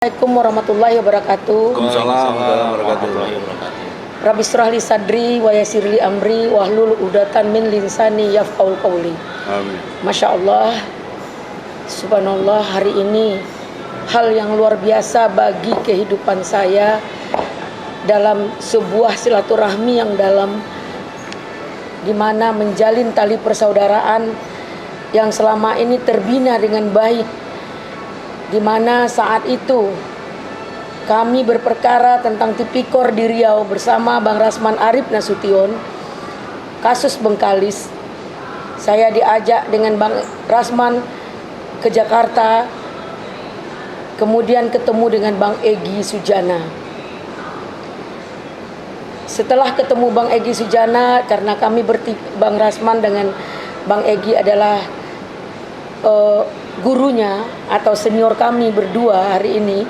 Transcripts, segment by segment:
Assalamualaikum warahmatullahi wabarakatuh. Waalaikumsalam warahmatullahi wabarakatuh. Rabbi shrah li sadri wa yassir li amri wahlul 'uqdatam min lisani yafqahu qawli. Amin. Masya Allah, subhanallah, hari ini hal yang luar biasa bagi kehidupan saya dalam sebuah silaturahmi yang dalam, di mana menjalin tali persaudaraan yang selama ini terbina dengan baik, di mana saat itu kami berperkara tentang tipikor di Riau bersama Bang Rasman Arif Nasution, kasus Bengkalis. Saya diajak dengan Bang Rasman ke Jakarta, kemudian ketemu dengan Bang Egy Sujana. Setelah ketemu Bang Egy Sujana, karena kami Bang Rasman dengan Bang Egy adalah gurunya atau senior kami berdua hari ini,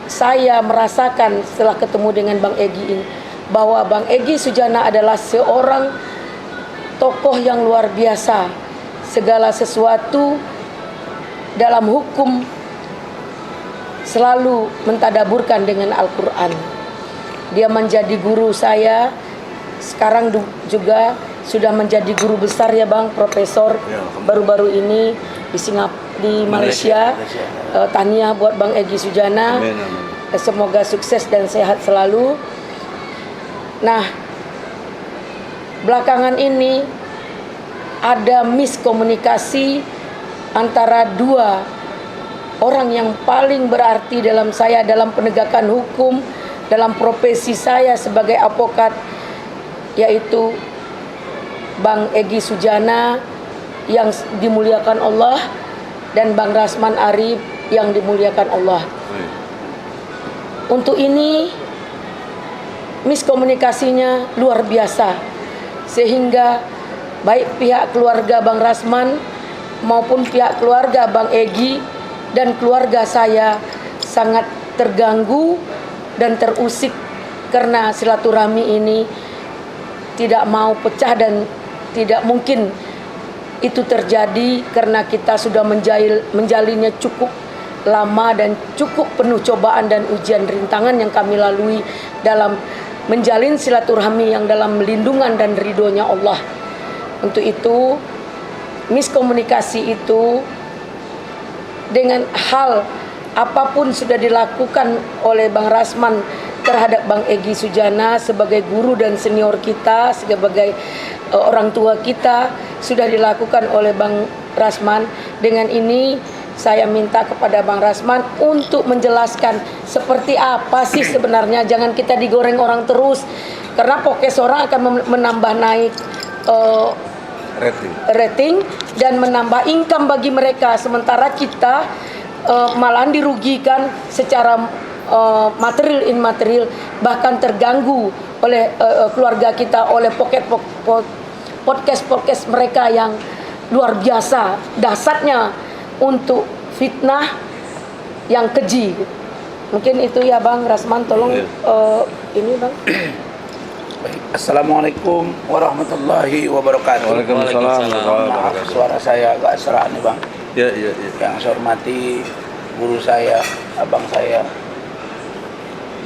saya merasakan setelah ketemu dengan Bang Egy ini bahwa Bang Egy Sujana adalah seorang tokoh yang luar biasa. Segala sesuatu dalam hukum selalu mentadaburkan dengan Al-Quran. Dia menjadi guru saya, sekarang juga sudah menjadi guru besar ya Bang, profesor baru-baru ini di Malaysia. Tahniah buat Bang Egy Sujana. Amin, amin. Semoga sukses dan sehat selalu. Nah, belakangan ini ada miskomunikasi antara dua orang yang paling berarti dalam saya dalam penegakan hukum, dalam profesi saya sebagai advokat, yaitu Bang Egy Sujana yang dimuliakan Allah dan Bang Rasman Arif yang dimuliakan Allah. Untuk ini miskomunikasinya luar biasa, sehingga baik pihak keluarga Bang Rasman maupun pihak keluarga Bang Egy dan keluarga saya sangat terganggu dan terusik karena silaturahmi ini tidak mau pecah, dan tidak mungkin itu terjadi karena kita sudah menjalinnya cukup lama dan cukup penuh cobaan dan ujian rintangan yang kami lalui dalam menjalin silaturahmi yang dalam lindungan dan ridhonya Allah. Untuk itu miskomunikasi itu dengan hal apapun sudah dilakukan oleh Bang Rasman terhadap Bang Egy Sujana sebagai guru dan senior kita, sebagai orang tua kita, sudah dilakukan oleh Bang Rasman. Dengan ini saya minta kepada Bang Rasman untuk menjelaskan seperti apa sih sebenarnya, jangan kita digoreng orang terus, karena podcast orang akan menambah naik rating dan menambah income bagi mereka, sementara kita malahan dirugikan secara material immaterial, bahkan terganggu oleh keluarga kita oleh podcast mereka yang luar biasa dasarnya untuk fitnah yang keji. Mungkin itu ya Bang Rasman, tolong ini Bang. Baik. Assalamualaikum warahmatullahi wabarakatuh. Waalaikumsalam. Maaf, suara saya agak serak nih Bang. Ya. Yang saya hormati guru saya, abang saya,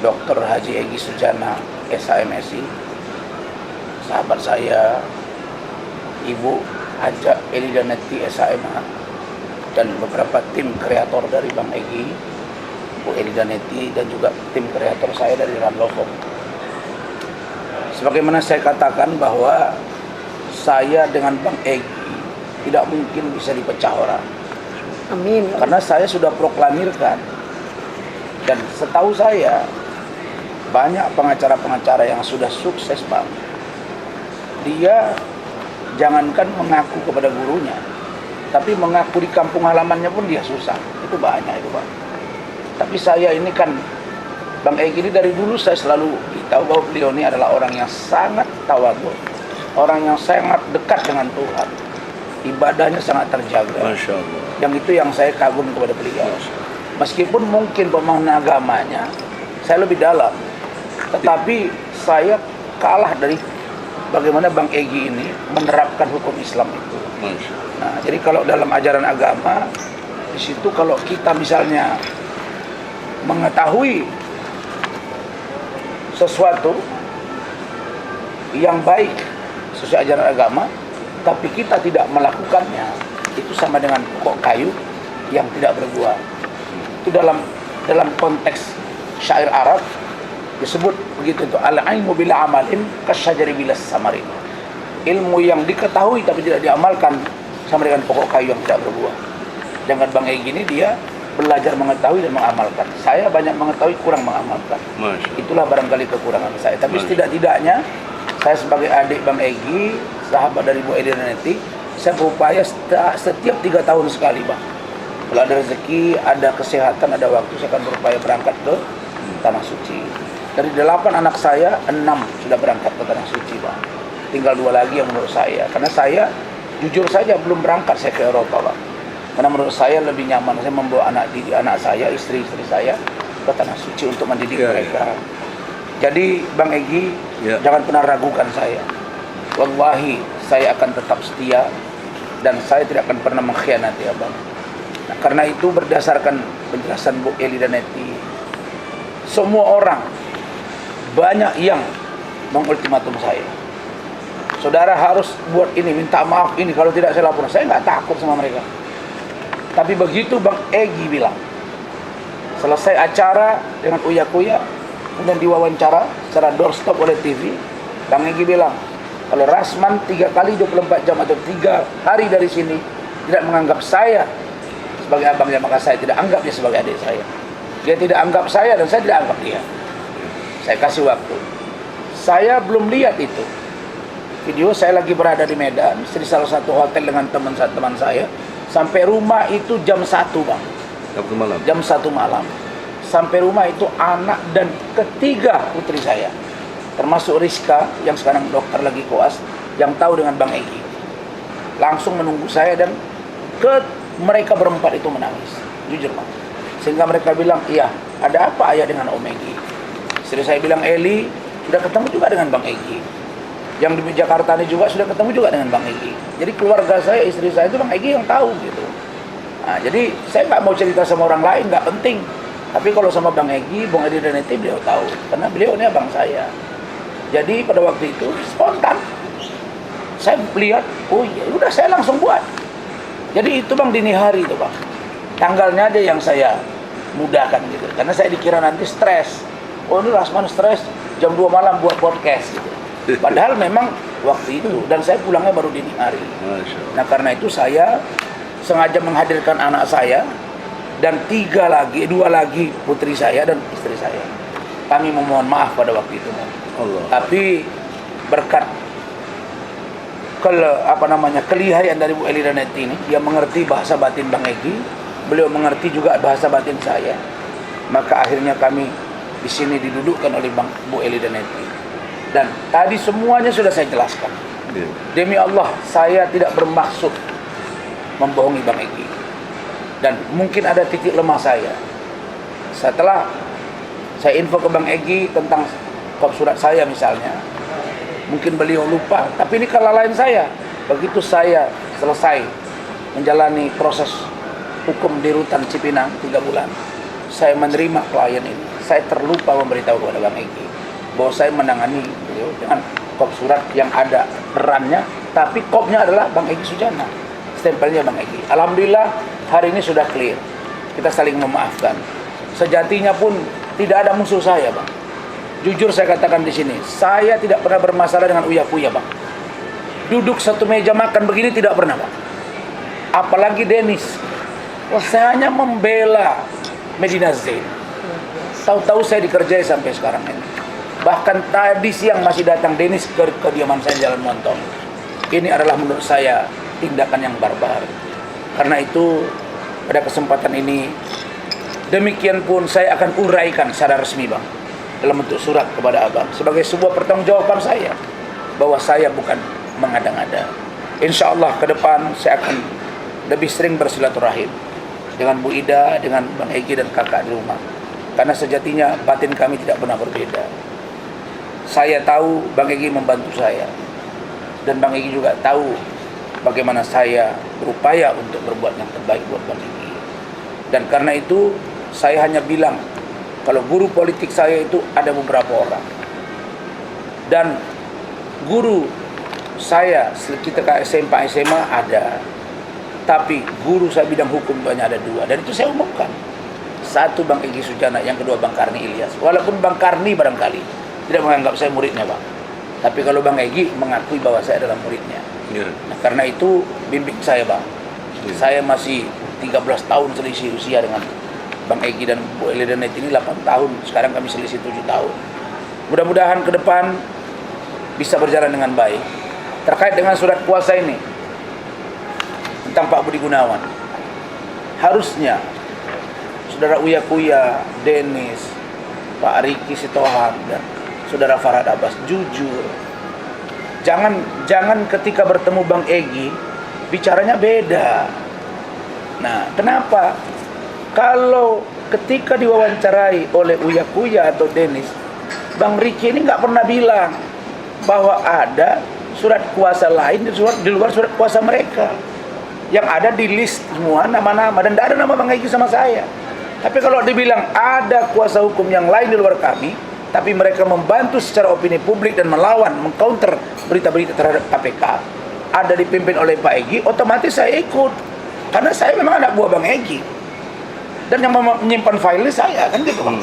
Dr. Haji Egy Sujana, SHMSI, sahabat saya, Ibu Haja Elidaneti SHMA, dan beberapa tim kreator dari Bang Egy, Bu Elidaneti, dan juga tim kreator saya dari Ranlofok. Sebagaimana saya katakan bahwa saya dengan Bang Egy tidak mungkin bisa dipecah orang. Amin. Karena saya sudah proklamirkan, dan setahu saya banyak pengacara-pengacara yang sudah sukses Bang, dia jangankan mengaku kepada gurunya, tapi mengaku di kampung halamannya pun dia susah. Itu banyak itu Bang. Tapi saya ini kan, Bang Egy ini dari dulu saya selalu tahu bahwa beliau ini adalah orang yang sangat tawadhu, orang yang sangat dekat dengan Tuhan, ibadahnya sangat terjaga. Masya Allah. Yang itu yang saya kagum kepada beliau. Meskipun mungkin pemahaman agamanya saya lebih dalam, tetapi saya kalah dari bagaimana Bang Egy ini menerapkan hukum Islam itu. Nah, jadi kalau dalam ajaran agama, di situ kalau kita misalnya mengetahui sesuatu yang baik sesuai ajaran agama, tapi kita tidak melakukannya, itu sama dengan pokok kayu yang tidak berbuah. Itu dalam konteks syair Arab disebut begitu itu, al-ilmu bila amalin kasyajari bila samarin. Ilmu yang diketahui tapi tidak diamalkan sama dengan pokok kayu yang tidak berbuah. Dengan Bang Egy ini dia belajar mengetahui dan mengamalkan. Saya banyak mengetahui, kurang mengamalkan. Itulah barangkali kekurangan saya. Tapi setidak-tidaknya saya sebagai adik Bang Egy, sahabat dari Bu Edi Daneti, saya berupaya setiap 3 tahun sekali, Bang. Kalau ada rezeki, ada kesehatan, ada waktu, saya akan berupaya berangkat ke Tanah Suci. Dari 8 anak saya, 6 sudah berangkat ke Tanah Suci, Bang. Tinggal 2 lagi yang menurut saya. Karena saya, jujur saja belum berangkat saya ke Eropa, Bang. Karena menurut saya lebih nyaman saya membawa anak saya, istri-istri saya ke Tanah Suci untuk mendidik mereka. Jadi Bang Egy, jangan pernah ragukan saya. Wallahi, saya akan tetap setia dan saya tidak akan pernah mengkhianati Abang. Nah, karena itu berdasarkan penjelasan Bu Edi Daneti, semua orang banyak yang mengultimatum saya. Saudara harus buat ini, minta maaf ini, kalau tidak saya lapor. Saya nggak takut sama mereka. Tapi begitu Bang Egy bilang, selesai acara dengan Uya-Kuya, kemudian diwawancara secara doorstop oleh TV, Bang Egy bilang, kalau Rasman 3 kali 24 jam atau 3 hari dari sini tidak menganggap saya sebagai abangnya, maka saya tidak anggap dia sebagai adik saya. Dia tidak anggap saya dan saya tidak anggap dia. Saya kasih waktu. Saya belum lihat itu video. Saya lagi berada di Medan di salah satu hotel dengan teman saya. Sampai rumah itu jam 1, Bang. Jam 1 malam. Sampai rumah itu anak dan ketiga putri saya, termasuk Rizka yang sekarang dokter lagi koas, yang tahu dengan Bang Egy, langsung menunggu saya dan mereka berempat itu menangis, jujur, Bang. Sehingga mereka bilang, iya, ada apa ayah dengan Om Egy? Istri saya bilang, Eli sudah ketemu juga dengan Bang Egy. Yang di Jakarta ini juga sudah ketemu juga dengan Bang Egy. Jadi keluarga saya, istri saya itu Bang Egy yang tahu gitu. Nah, jadi saya nggak mau cerita sama orang lain, nggak penting. Tapi kalau sama Bang Egy, Bang Edi Daneti, beliau tahu, karena beliau ini abang saya. Jadi pada waktu itu spontan, saya lihat, oh iya, udah saya langsung buat. Jadi itu Bang, dini hari itu Bang, tanggalnya aja yang saya mudahkan gitu. Karena saya dikira nanti stres. Oh ini Rasman stres, jam 2 malam buat podcast gitu. Padahal memang waktu itu, dan saya pulangnya baru dini hari. Nah karena itu saya sengaja menghadirkan anak saya dan 2 lagi putri saya dan istri saya. Kami memohon maaf pada waktu itu, tapi berkat kelihayan dari Bu Edi Daneti ini, dia mengerti bahasa batin Bang Egy, beliau mengerti juga bahasa batin saya. Maka akhirnya kami di sini didudukkan oleh Bu Edi Daneti. Dan tadi semuanya sudah saya jelaskan. Demi Allah, saya tidak bermaksud membohongi Bang Egy. Dan mungkin ada titik lemah saya. Setelah saya info ke Bang Egy tentang kop surat saya misalnya, mungkin beliau lupa, tapi ini kelalaian saya. Begitu saya selesai menjalani proses hukum di Rutan Cipinang 3 bulan, saya menerima klien ini, saya terlupa memberitahu kepada Bang Egy bahwa saya menangani beliau dengan kop surat yang ada perannya, tapi kopnya adalah Bang Egy Sujana, stempelnya Bang Egy. Alhamdulillah hari ini sudah clear, kita saling memaafkan. Sejatinya pun tidak ada musuh saya, Bang. Jujur saya katakan di sini, saya tidak pernah bermasalah dengan Uya-Kuya, Bang. Duduk satu meja makan begini tidak pernah, Bang. Apalagi Dennis. Saya hanya membela Medina Zain. Tahu-tahu saya dikerjai sampai sekarang ini. Bahkan tadi siang masih datang Dennis ke kediaman saya Jalan Montong. Ini adalah menurut saya tindakan yang barbar. Karena itu pada kesempatan ini, demikian pun saya akan uraikan secara resmi, Bang, dalam bentuk surat kepada Abang sebagai sebuah pertanggungjawaban saya bahwa saya bukan mengada-ngada. Insya Allah ke depan saya akan lebih sering bersilaturahim dengan Bu Ida, dengan Bang Egy dan kakak di rumah. Karena sejatinya batin kami tidak pernah berbeda. Saya tahu Bang Egy membantu saya, dan Bang Egy juga tahu bagaimana saya berupaya untuk berbuat yang terbaik buat Bang Egy. Dan karena itu saya hanya bilang Kalau guru politik saya itu ada beberapa orang. Dan guru saya kita ke SMP SMA ada. Tapi guru saya bidang hukum hanya ada 2. Dan itu saya umumkan. Satu Bang Egy Sujana, yang kedua Bang Karni Ilyas. Walaupun Bang Karni barangkali tidak menganggap saya muridnya, Bang. Tapi kalau Bang Egy mengakui bahwa saya adalah muridnya. Ya. Nah, karena itu bimbing saya, Bang. Saya masih 13 tahun selisih usia dengan Bang Egy dan Bu Elidanet ini 8 tahun. Sekarang kami selisih 7 tahun. Mudah-mudahan ke depan bisa berjalan dengan baik. Terkait dengan surat kuasa ini tentang Pak Budi Gunawan, harusnya Saudara Uya Kuya, Dennis, Pak Riki Sitohang, dan Saudara Farhad Abbas jujur. Jangan ketika bertemu Bang Egy bicaranya beda. Nah, kenapa? Kalau ketika diwawancarai oleh Uya Kuya atau Dennis, Bang Riki ini nggak pernah bilang bahwa ada surat kuasa lain di luar surat kuasa mereka. Yang ada di list semua nama-nama, dan tidak ada nama Bang Egy sama saya. Tapi kalau dibilang ada kuasa hukum yang lain di luar kami, tapi mereka membantu secara opini publik dan melawan, mengcounter berita-berita terhadap KPK, ada dipimpin oleh Pak Egy, otomatis saya ikut. Karena saya memang anak buah Bang Egy. Dan yang menyimpan file saya, kan gitu, Bang.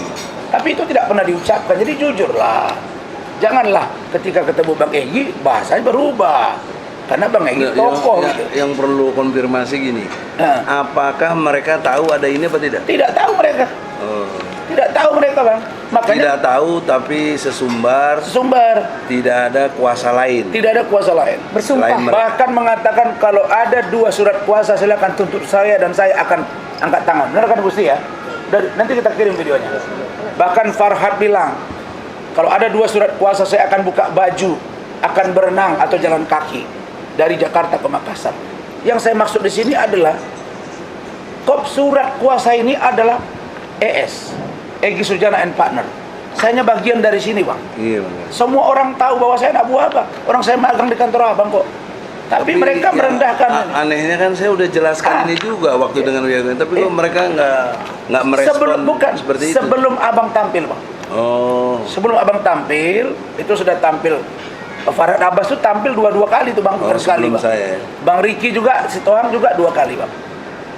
Tapi itu tidak pernah diucapkan, jadi jujurlah. Janganlah ketika ketemu Bang Egy, bahasanya berubah. Karena Bang Egy tokoh. Yang perlu konfirmasi gini, apakah mereka tahu ada ini apa tidak? Tidak tahu mereka. Tidak tahu mereka, Bang. Makanya Tidak tahu, tapi sesumbar tidak ada kuasa lain. tidak ada kuasa lain. Bersumpah. Bahkan mengatakan kalau ada 2 surat kuasa silakan tuntut saya dan saya akan angkat tangan. Benar kan Gusti ya? Nanti kita kirim videonya. Bahkan Farhad bilang kalau ada 2 surat kuasa saya akan buka baju, akan berenang atau jalan kaki dari Jakarta ke Makassar. Yang saya maksud di sini adalah kop surat kuasa ini adalah ES, Egy Sujana and Partner. Saya bagian dari sini, Bang. Iya, Bang. Semua orang tahu bahwa saya anak buah Abang. Orang saya magang di kantor Abang kok. Tapi mereka merendahkan. Anehnya kan saya udah jelaskan ini juga waktu dengan Uya Kuya, tapi kok mereka nggak merespon seperti itu. Sebelum Abang tampil, Bang. Oh. Sebelum Abang tampil, itu sudah tampil. Farhad Abbas itu tampil 2 kali tuh, Bang. Oh, sekali, sebelum Bang. saya. Bang Riki juga, Sitohang juga 2 kali, Bang.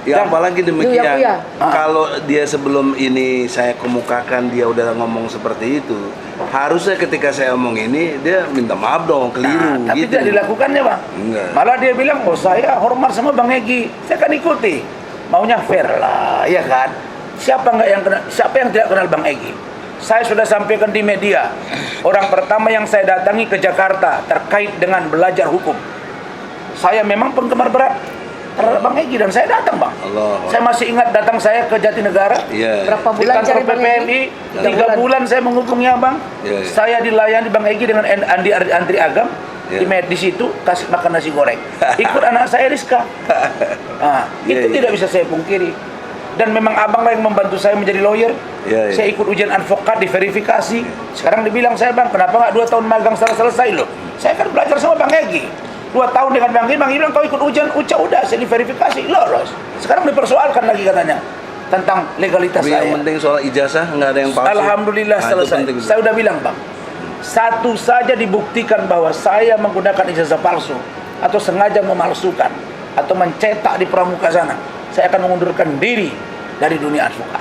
Ya, apalagi demikian. Uya. Kalau dia sebelum ini saya kemukakan dia udah ngomong seperti itu, harusnya ketika saya ngomong ini dia minta maaf dong, keliru Tapi gitu. tidak dilakukannya, Bang. Enggak. Malah dia bilang, oh saya hormat sama Bang Egy, saya akan ikuti. Maunya fair lah, ya kan? Siapa yang tidak kenal Bang Egy? Saya sudah sampaikan di media. Orang pertama yang saya datangi ke Jakarta terkait dengan belajar hukum. Saya memang penggemar berat terhadap Bang Egy dan saya datang, Bang. Allah. Saya masih ingat datang saya ke Jatinegara. Iya. Berapa Di bulan kantor cari Bang Egy? PPMI 3 bulan saya menghubungi Abang. Iya, iya. Saya dilayani Bang Egy dengan Andri Agam. Iya. Di situ kasih makan nasi goreng. Ikut anak saya Rizka. Nah, Iya, itu iya. tidak bisa saya pungkiri. Dan memang Abang lah yang membantu saya menjadi lawyer. Iya, iya. Saya ikut ujian advokat, diverifikasi. Sekarang dibilang saya, Bang, kenapa nggak 2 tahun magang setelah selesai loh? Saya kan belajar sama Bang Egy. 2 tahun dengan Bang Egy bilang kau ikut ujian, udah saya diverifikasi, lolos. Sekarang dipersoalkan lagi katanya tentang legalitas Tapi saya. yang penting soal ijazah nggak ada yang palsu. Alhamdulillah Nah, itu selesai. penting. Saya udah bilang, Bang, satu saja dibuktikan bahwa saya menggunakan ijazah palsu atau sengaja memalsukan atau mencetak di pramuka sana, saya akan mengundurkan diri dari dunia advokat.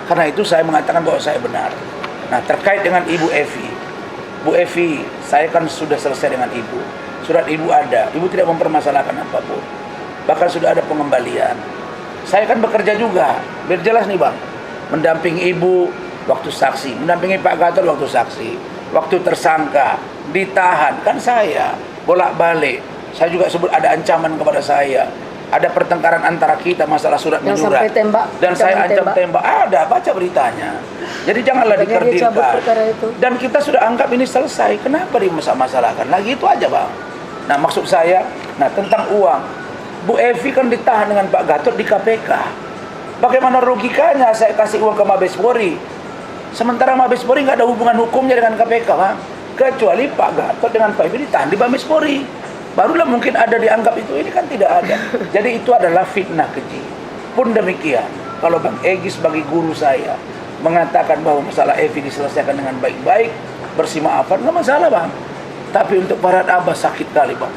Karena itu saya mengatakan bahwa saya benar. Nah, terkait dengan Ibu Evi, Bu Evi, saya kan sudah selesai dengan Ibu. Surat Ibu ada, Ibu tidak mempermasalahkan apapun. Bahkan sudah ada pengembalian. Saya kan bekerja juga, biar jelas nih, Bang. Mendampingi Ibu waktu saksi, mendampingi Pak Gatot waktu saksi, waktu tersangka, ditahan, kan saya bolak-balik. Saya juga sebut ada ancaman kepada saya. Ada pertengkaran antara kita masalah surat Yang menyurat. sampai tembak, Dan saya ancam tembak. tembak. Ada, baca beritanya. Jadi janganlah Makanya dia cabut dikerdilkan. perkara itu. Dan kita sudah anggap ini selesai. Kenapa dimasalahkan lagi? Itu aja, Bang. Nah, maksud saya, tentang uang. Bu Evi kan ditahan dengan Pak Gatot di KPK. Bagaimana logikanya saya kasih uang ke Mabes Polri? Sementara Mabes Polri nggak ada hubungan hukumnya dengan KPK, Bang. Kecuali Pak Gatot dengan Pak Evi ditahan di Mabes Polri. Barulah mungkin ada dianggap itu, ini kan tidak ada. Jadi itu adalah fitnah keji. Pun demikian, kalau Bang Egy sebagai guru saya mengatakan bahwa masalah Evi diselesaikan dengan baik-baik, bersih maafan, nggak masalah bang. Tapi untuk Farhad Abbas sakit kali bang.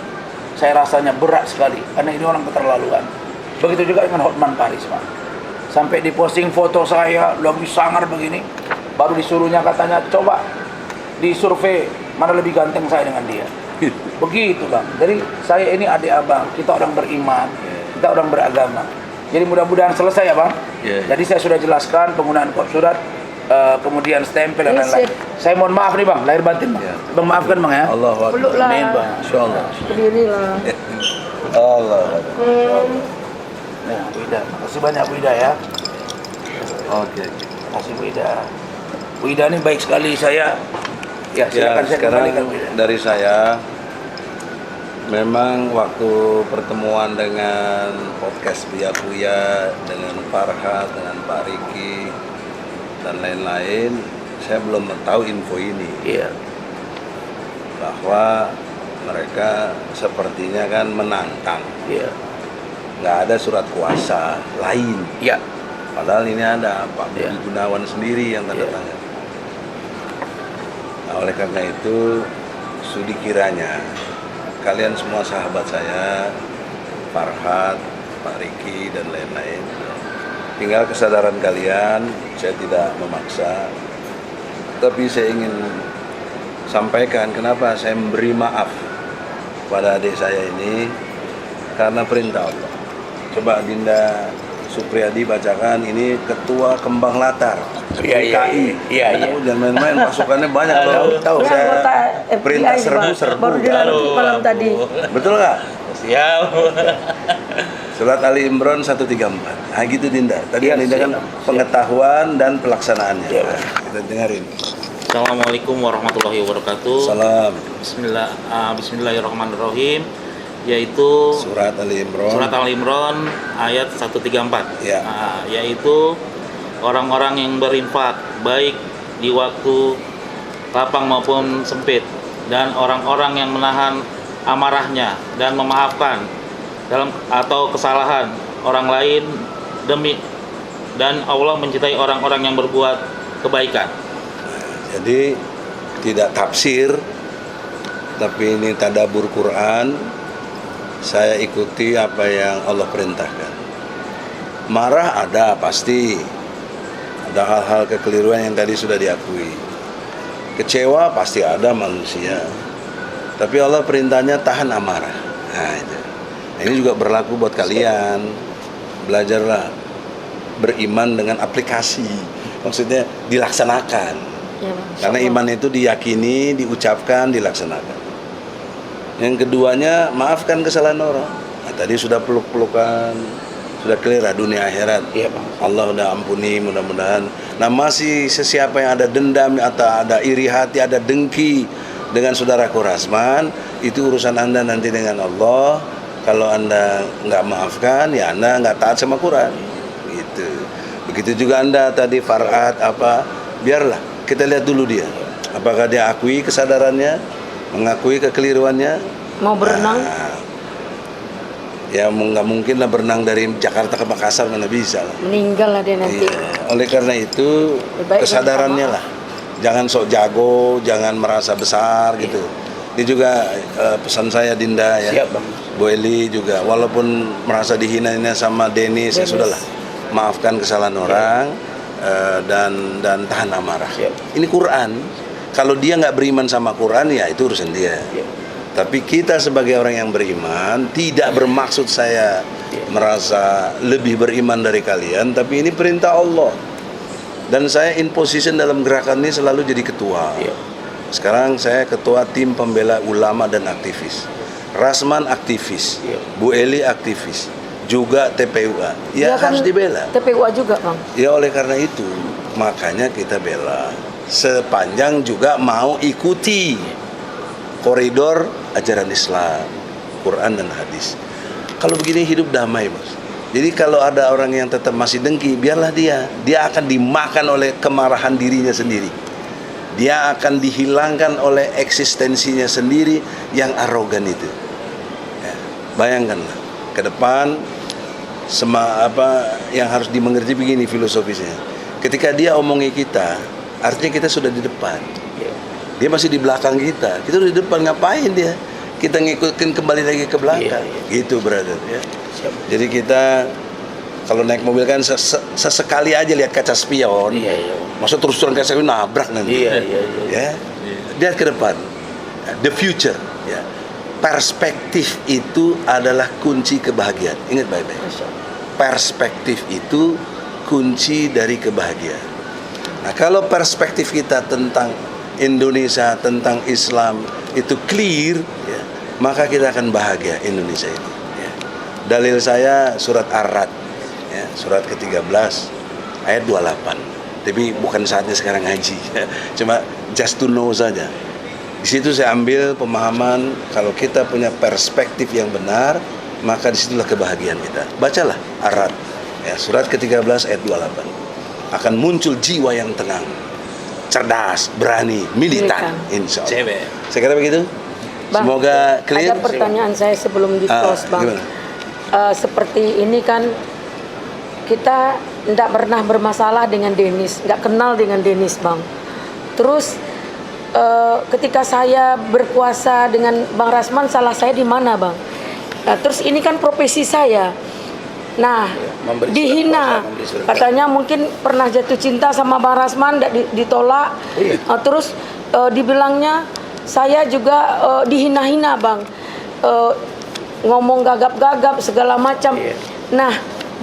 Saya rasanya berat sekali karena ini orang keterlaluan. Begitu juga dengan Hotman Paris bang. Sampai diposting foto saya lagi sangar begini, baru disuruhnya katanya coba disurvei mana lebih ganteng saya dengan dia. Begitu bang. Jadi saya ini adik abang, kita orang beriman, kita orang beragama. Jadi mudah-mudahan selesai ya bang. Jadi saya sudah jelaskan penggunaan kop surat, kemudian stempel dan lain-lain. Saya mohon maaf nih bang, lahir batin bang. Bang maafkan bang ya. Allah Akbar. Peluklah. Amin bang. Insyaallah. Berdirilah. Allah. Nah, Bu Ida, makasih banyak Bu Ida ya. Oke. Makasih Bu Ida. Bu Ida ini baik sekali saya. Ya, silakan saya sekarang kembalikan Bu Ida. dari saya, memang waktu pertemuan dengan podcast Buya dengan Farhad, dengan Pak Riki dan lain-lain, saya belum tahu info ini. Iya. Bahwa mereka sepertinya kan menantang. Iya. Nggak ada surat kuasa lain. Iya. Padahal ini ada Pak Budi Iya. Gunawan sendiri yang tanda Iya. tangan. Nah, oleh karena itu, studi kiranya kalian semua sahabat saya, Farhad, Pak Riki dan lain-lain, tinggal kesadaran kalian. Saya tidak memaksa, tapi saya ingin sampaikan kenapa saya memberi maaf pada adik saya ini, karena perintah Allah. Coba Dinda Supriyadi bacakan, ini Ketua Kembang Latar PKI. Iya. Jangan main-main, pasukannya banyak loh. Tahu Ya, Saya anggota FBI perintah Bang. serbu-serbu. Baru dilantik malam tadi. Betul nggak? Siap. Surat Ali Imran 134. Nah gitu Dinda. Tadi Iya, Dinda kan siap. pengetahuan dan pelaksanaannya. Iya, Nah, kita dengerin. Assalamualaikum warahmatullahi wabarakatuh. Salam. Bismillahirrahmanirrahim. Yaitu Surat Ali Imran. Surat Al-Imran ayat 134. Ya. Yaitu orang-orang yang berinfak baik di waktu lapang maupun sempit, dan orang-orang yang menahan amarahnya dan memaafkan dalam atau kesalahan orang lain demi, dan Allah mencintai orang-orang yang berbuat kebaikan. Jadi tidak tafsir, tapi ini tadabbur Quran. Saya ikuti apa yang Allah perintahkan. Marah ada pasti, ada hal-hal kekeliruan yang tadi sudah diakui. Kecewa pasti ada manusia, tapi Allah perintahnya tahan amarah. Nah, itu. Nah, ini juga berlaku buat kalian. Belajarlah beriman dengan aplikasi, maksudnya dilaksanakan. Ya, Bang. Karena iman itu diyakini, diucapkan, dilaksanakan. Yang keduanya, maafkan kesalahan orang. Nah, tadi sudah peluk-pelukan, sudah clear dunia akhirat. Iya bang. Allah udah ampuni mudah-mudahan. Nah masih sesiapa yang ada dendam atau ada iri hati, ada dengki dengan saudaraku Rasman, itu urusan Anda nanti dengan Allah. Kalau Anda nggak maafkan, ya Anda nggak taat sama Quran. Gitu. Begitu juga Anda tadi Farhad apa, biarlah kita lihat dulu dia. Apakah dia akui kesadarannya, mengakui kekeliruannya? Mau berenang? Nah, ya nggak mungkin lah berenang dari Jakarta ke Makassar, mana bisa lah. Meninggal lah dia nanti. Iya. Oleh karena itu Baik, kesadarannya minta lah, jangan sok jago, jangan merasa besar gitu. Ini juga pesan saya Dinda ya. Siap bang. Bu Eli juga, walaupun merasa dihina-hina sama Denis, ya sudahlah, maafkan kesalahan orang dan tahan amarah. Siap. Ini Quran. Kalau dia nggak beriman sama Quran, ya itu urusan dia. Tapi kita sebagai orang yang beriman, tidak bermaksud saya merasa lebih beriman dari kalian, tapi ini perintah Allah. Dan saya in position dalam gerakan ini selalu jadi ketua. Sekarang saya ketua tim pembela ulama dan aktivis. Rasman aktivis, Bu Eli aktivis, juga TPUA. Ya Dia kan harus dibela. TPUA juga bang. Ya oleh karena itu, makanya kita bela. Sepanjang juga mau ikuti koridor ajaran Islam, Quran dan hadis. Kalau begini hidup damai, Bos. Jadi kalau ada orang yang tetap masih dengki, biarlah dia akan dimakan oleh kemarahan dirinya sendiri. Dia akan dihilangkan oleh eksistensinya sendiri yang arogan itu. Ya, bayangkanlah ke depan apa yang harus dimengerti begini filosofisnya. Ketika dia omongi kita, artinya kita sudah di depan. Dia masih di belakang kita udah di depan, ngapain dia? Kita ngikutin kembali lagi ke belakang. Gitu brother ya. Jadi kita kalau naik mobil kan sesekali aja lihat kaca spion. Maksud terus terang kaca spion nabrak nanti. Ya. Lihat ke depan. The future ya. Perspektif itu adalah kunci kebahagiaan. Ingat baik-baik. Perspektif itu kunci dari kebahagiaan. Nah, kalau perspektif kita tentang Indonesia, tentang Islam itu clear ya, maka kita akan bahagia Indonesia ini ya. Dalil saya surat Ar-Ra'd ya, surat ke-13 ayat 28. Tapi bukan saatnya sekarang ngaji ya. Cuma just to know saja. Di situ saya ambil pemahaman kalau kita punya perspektif yang benar, maka disitulah kebahagiaan kita. Bacalah Ar-Ra'd ya, surat ke-13 ayat 28. Akan muncul jiwa yang tenang, cerdas, berani, militan, insya Allah. Saya kira begitu. Bang, Semoga clear. ada pertanyaan saya sebelum di close, Bang. Seperti ini kan kita tidak pernah bermasalah dengan Denis, nggak kenal dengan Denis, Bang. Terus ketika saya berkuasa dengan Bang Rasman, salah saya di mana, Bang? Nah, terus ini kan profesi saya. Nah, dihina, katanya mungkin pernah jatuh cinta sama Bang Rasman, ditolak. Terus dibilangnya saya juga dihina-hina, Bang. Ngomong gagap-gagap segala macam. Nah,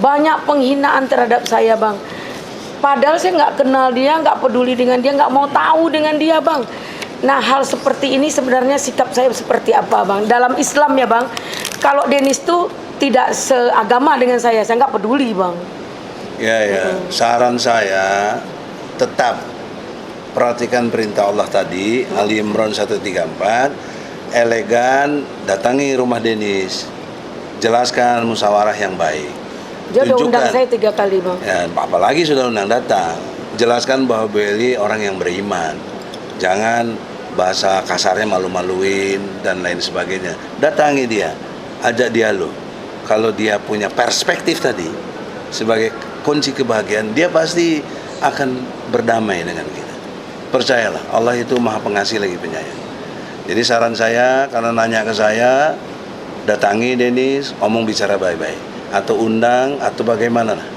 banyak penghinaan terhadap saya, Bang. Padahal saya nggak kenal dia, nggak peduli dengan dia, nggak mau tahu dengan dia, Bang. Nah, hal seperti ini sebenarnya sikap saya seperti apa, Bang? Dalam Islam ya, Bang. Kalau Denis tuh tidak seagama dengan saya nggak peduli, Bang. Ya. Saran saya tetap perhatikan perintah Allah tadi, Ali Imran 134, elegan, datangi rumah Denis, jelaskan musyawarah yang baik. Dia udah undang saya 3 kali, Bang. Ya, apalagi sudah undang datang. Jelaskan bahwa Beli orang yang beriman. Jangan bahasa kasarnya malu-maluin dan lain sebagainya. Datangi dia, ajak dialog. Kalau dia punya perspektif tadi sebagai kunci kebahagiaan, dia pasti akan berdamai dengan kita. Percayalah, Allah itu Maha Pengasih lagi penyayang. Jadi saran saya, karena nanya ke saya, datangi Denis, omong bicara baik-baik, atau undang, atau bagaimana lah,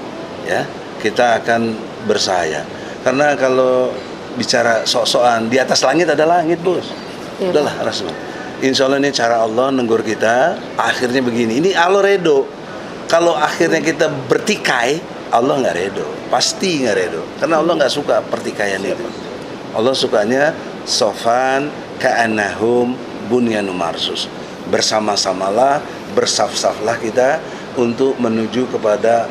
ya kita akan bersaya. Karena kalau bicara sok-sokan, di atas langit ada langit, bos. Udahlah, Rasman. Insya Allah ini cara Allah negur kita. Akhirnya begini, ini Allah redo. Kalau akhirnya kita bertikai, Allah nggak redo, pasti nggak redo. Karena Allah nggak suka pertikaian itu. Allah sukanya sofan ka'annahum bunyanun marsus. Bersama-samalah, bersaf-saflah kita untuk menuju kepada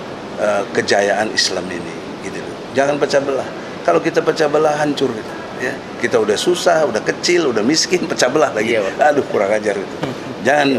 kejayaan Islam ini. Gitu. Jangan pecah belah. Kalau kita pecah belah, hancur kita. Ya, kita udah susah, udah kecil, udah miskin, pecah belah lagi. Aduh, kurang ajar itu. Jangan